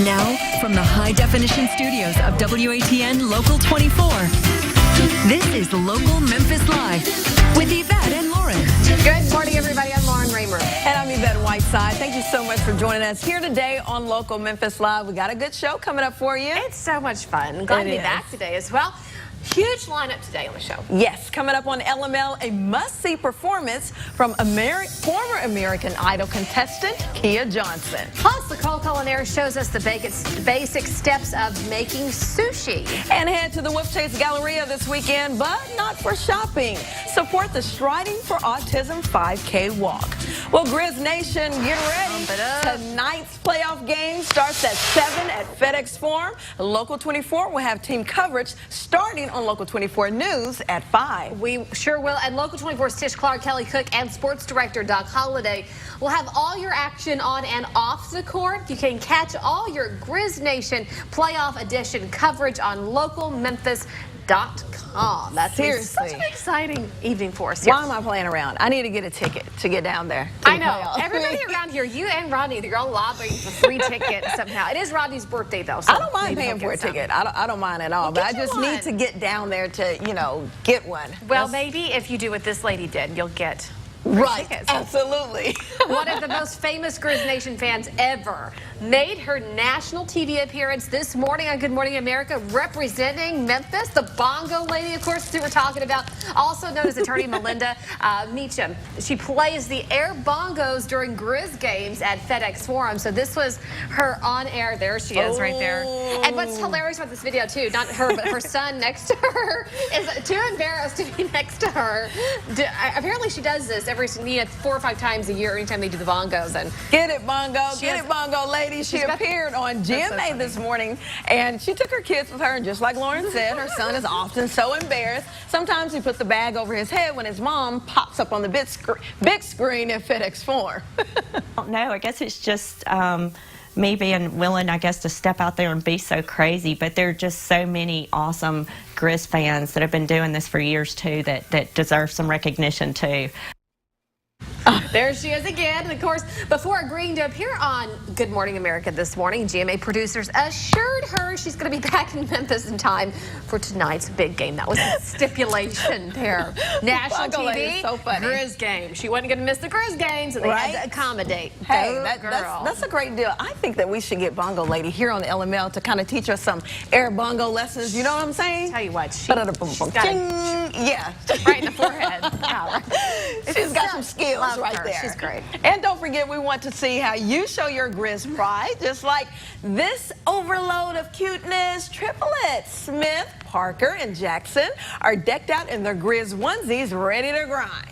Now, from the high-definition studios of WATN Local 24, this is Local Memphis Live with Yvette and Lauren. Good morning, everybody. I'm Lauren Raymer. And I'm Yvette Whiteside. Thank you so much for joining us here today on Local Memphis Live. We got a good show coming up for you. It's so much fun. Glad to be back today as well. Huge lineup today on the show. Yes, coming up on LML, a must-see performance from former American Idol contestant Kia Johnson. Plus, the Cole Culinaire shows us the basic steps of making sushi. And head to the Wolf Chase Galleria this weekend, but not for shopping. Support the Striding for Autism 5K walk. Well, Grizz Nation, get ready. Tonight's playoff game starts at 7 at FedEx Forum. Local 24 will have team coverage starting on Local 24 News at 5. We sure will. And Local 24's Tish Clark, Kelly Cook, and sports director Doc Holliday will have all your action on and off the court. You can catch all your Grizz Nation playoff edition coverage on localmemphis.com. That's such an exciting evening for us. Why am I playing around? I need to get a ticket to get down there. I know. Everybody around here, you and Rodney, they're all lobbying for free tickets somehow. It is Rodney's birthday, though. So I don't mind paying for a ticket. I don't mind at all. But I just need to get down there to, get one. Well, maybe if you do what this lady did, you'll get right, tickets. Absolutely. One of the most famous Grizz Nation fans ever made her national TV appearance this morning on Good Morning America, representing Memphis. The bongo lady, of course, that we're talking about, also known as attorney Melinda Meacham. She plays the air bongos during Grizz games at FedEx Forum. So this was her on air. There she is right there. And what's hilarious about this video, too, not her, but her son next to her is too embarrassed to be next to her. Apparently she does this every 4 or 5 times a year anytime they do the bongos. And get it, bongo. Get it, bongo lady. She appeared on GMA this morning, and she took her kids with her, and just like Lauren said, her son is often so embarrassed. Sometimes he puts the bag over his head when his mom pops up on the big screen at FedEx Forum. No, I guess it's just me being willing, I guess, to step out there and be so crazy. But there are just so many awesome Grizz fans that have been doing this for years, too, that deserve some recognition, too. There she is again. And of course, before agreeing to appear on Good Morning America this morning, GMA producers assured her she's going to be back in Memphis in time for tonight's big game. That was a stipulation there. National TV, so funny. Grizz game. She wasn't going to miss the Grizz game, so they had to accommodate. Hey, that's a great deal. I think that we should get Bongo Lady here on LML to kind of teach us some air bongo lessons. You know what I'm saying? Tell you what, she's got yeah, right in the forehead. She's got some skills right there. She's great. And don't forget, we want to see how you show your Grizz pride, just like this overload of cuteness. Triplets Smith, Parker, and Jackson are decked out in their Grizz onesies, ready to grind.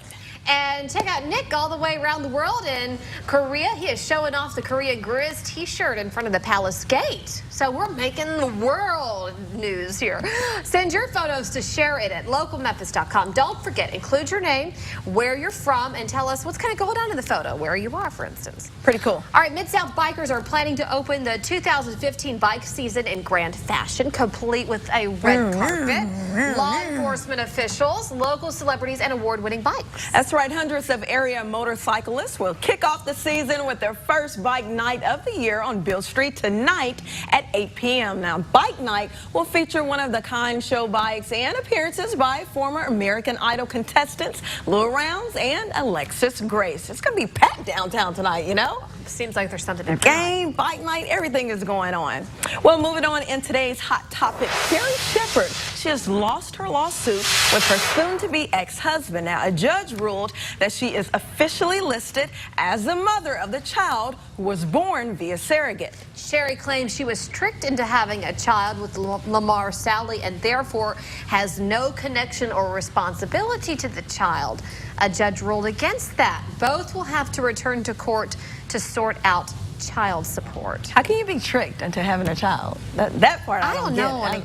And check out Nick all the way around the world in Korea. He is showing off the Korea Grizz t-shirt in front of the Palace Gate. So we're making the world news here. Send your photos to share it at localmemphis.com. Don't forget, include your name, where you're from, and tell us what's kind of going on in the photo, where you are, for instance. Pretty cool. All right, Mid-South bikers are planning to open the 2015 bike season in grand fashion, complete with a red carpet, law enforcement officials, local celebrities, and award-winning bikes. That's right. Hundreds of area motorcyclists will kick off the season with their first bike night of the year on Beale Street tonight at 8 p.m. Now, Bike Night will feature one-of-the-kind show bikes and appearances by former American Idol contestants Lil Rounds and Alexis Grace. It's going to be packed downtown tonight, you know? Seems like there's something every game, bike night, everything is going on. Well, moving on in today's hot topic, Carrie Shepherd. She has lost her lawsuit with her soon-to-be ex-husband. Now, a judge ruled that she is officially listed as the mother of the child who was born via surrogate. Sherry claims she was tricked into having a child with Lamar Sally and therefore has no connection or responsibility to the child. A judge ruled against that. Both will have to return to court to sort out child support. How can you be tricked into having a child? That part I don't know.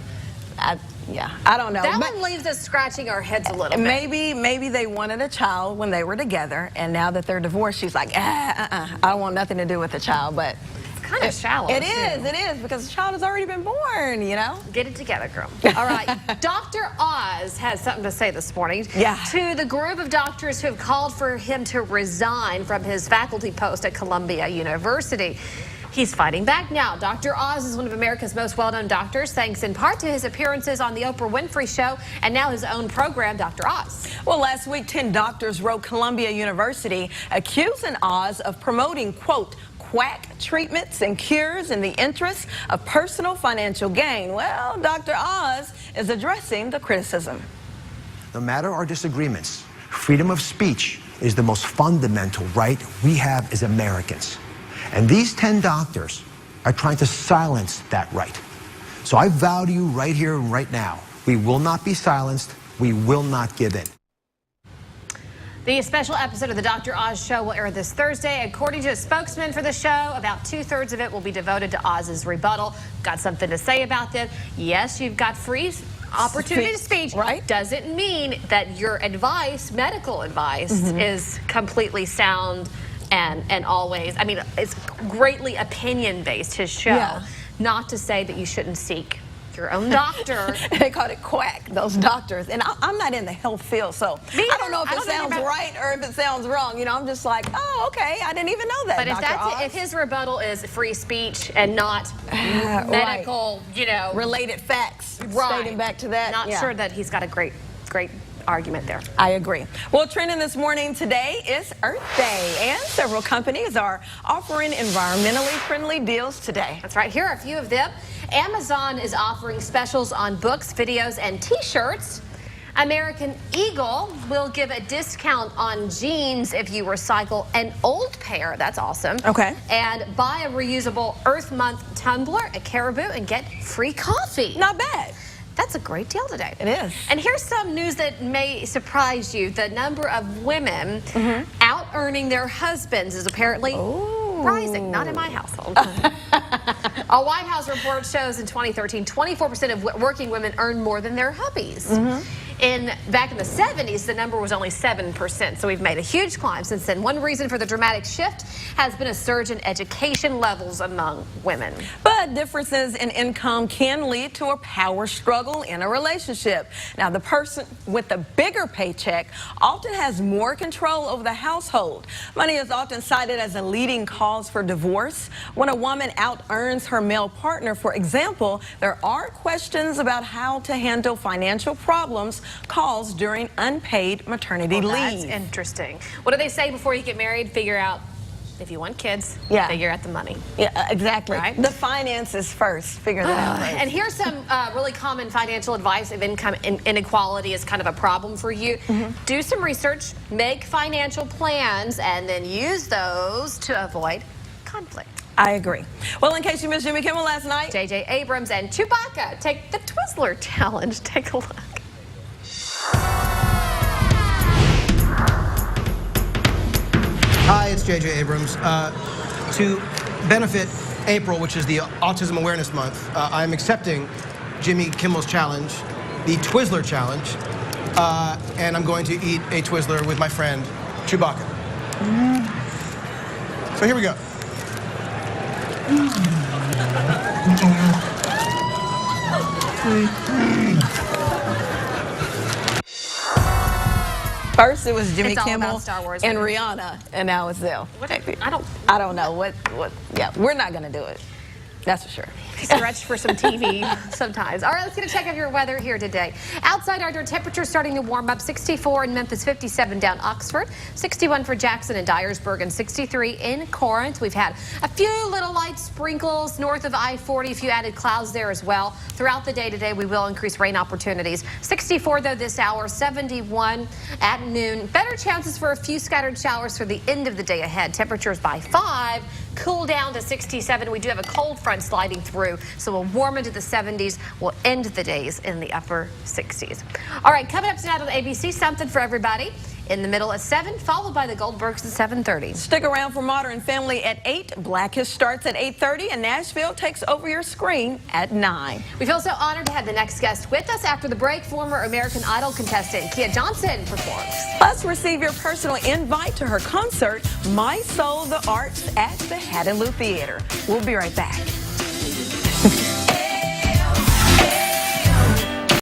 Yeah, I don't know. That one leaves us scratching our heads a little bit. Maybe they wanted a child when they were together, and now that they're divorced, she's like, I don't want nothing to do with the child. But kind of shallow. It is, because the child has already been born, you know? Get it together, girl. All right. Dr. Oz has something to say this morning. Yeah. To the group of doctors who have called for him to resign from his faculty post at Columbia University. He's fighting back now. Dr. Oz is one of America's most well-known doctors, thanks in part to his appearances on the Oprah Winfrey Show and now his own program, Dr. Oz. Well, last week, 10 doctors wrote Columbia University accusing Oz of promoting, quote, quack treatments and cures in the interest of personal financial gain. Well, Dr. Oz is addressing the criticism. No matter our disagreements, freedom of speech is the most fundamental right we have as Americans. And these 10 doctors are trying to silence that right. So I vow to you right here and right now, we will not be silenced, we will not give in. The special episode of the Dr. Oz Show will air this Thursday. According to a spokesman for the show, about 2/3 of it will be devoted to Oz's rebuttal. Got something to say about this? Yes, you've got free opportunity to speak. Right. Doesn't mean that your advice, medical advice, is completely sound and always. I mean, it's greatly opinion-based, his show. Yeah. Not to say that you shouldn't seek your own doctor. They called it quack, those doctors. And I'm not in the health field, so I don't know if it sounds right or if it sounds wrong. You know, I'm just like, oh, okay, I didn't even know that, But if Dr. Oz. if his rebuttal is free speech and not medical, you know, related facts, stating back to that. Not sure that he's got a great argument there. I agree. Well, trending this morning today is Earth Day, and several companies are offering environmentally friendly deals today. That's right. Here are a few of them. Amazon is offering specials on books, videos, and t-shirts. American Eagle will give a discount on jeans if you recycle an old pair. That's awesome. Okay. And buy a reusable Earth Month tumbler at Caribou and get free coffee. Not bad. That's a great deal today. It is. And here's some news that may surprise you. The number of women out earning their husbands is apparently rising. Not in my household. A White House report shows in 2013, 24% of working women earned more than their hubbies. Back in the 70s, the number was only 7%. So we've made a huge climb since then. One reason for the dramatic shift has been a surge in education levels among women. But differences in income can lead to a power struggle in a relationship. Now, the person with the bigger paycheck often has more control over the household. Money is often cited as a leading cause for divorce. When a woman out-earns her male partner, for example, there are questions about how to handle financial problems caused during unpaid maternity leave. That's interesting. What do they say before you get married? Figure out if you want kids, figure out the money. Yeah, exactly. Right? The finances first. Figure that out first. And here's some really common financial advice if income inequality is kind of a problem for you. Do some research, make financial plans, and then use those to avoid conflict. I agree. Well, in case you missed Jimmy Kimmel last night, J.J. Abrams and Chewbacca take the Twizzler challenge. Take a look. Hi, it's J.J. Abrams. To benefit April, which is the Autism Awareness Month, I'm accepting Jimmy Kimmel's challenge, the Twizzler challenge, and I'm going to eat a Twizzler with my friend, Chewbacca. So here we go. first it was Jimmy It's all Kimmel about Star Wars, and baby. Rihanna, and now it's them. I don't know what. Yeah, we're not gonna do it. That's for sure. Stretch for some TV sometimes. All right, let's get a check of your weather here today. Outside, our temperatures starting to warm up. 64 in Memphis, 57 down Oxford, 61 for Jackson and Dyersburg, and 63 in Corinth. We've had a few little light sprinkles north of I-40, a few added clouds there as well. Throughout the day today, we will increase rain opportunities. 64 though this hour, 71 at noon. Better chances for a few scattered showers for the end of the day ahead. Temperatures by 5. Cool down to 67. We do have a cold front sliding through, so we'll warm into the 70s. We'll end the days in the upper 60s. All right, coming up tonight on ABC, something for everybody. In the middle at 7, followed by the Goldbergs at 7:30. Stick around for Modern Family at 8. Blackish starts at 8:30, and Nashville takes over your screen at 9. We feel so honored to have the next guest with us. After the break, former American Idol contestant Kia Johnson performs. Plus, receive your personal invite to her concert, My Soul, the Arts, at the Haddon Theater. We'll be right back.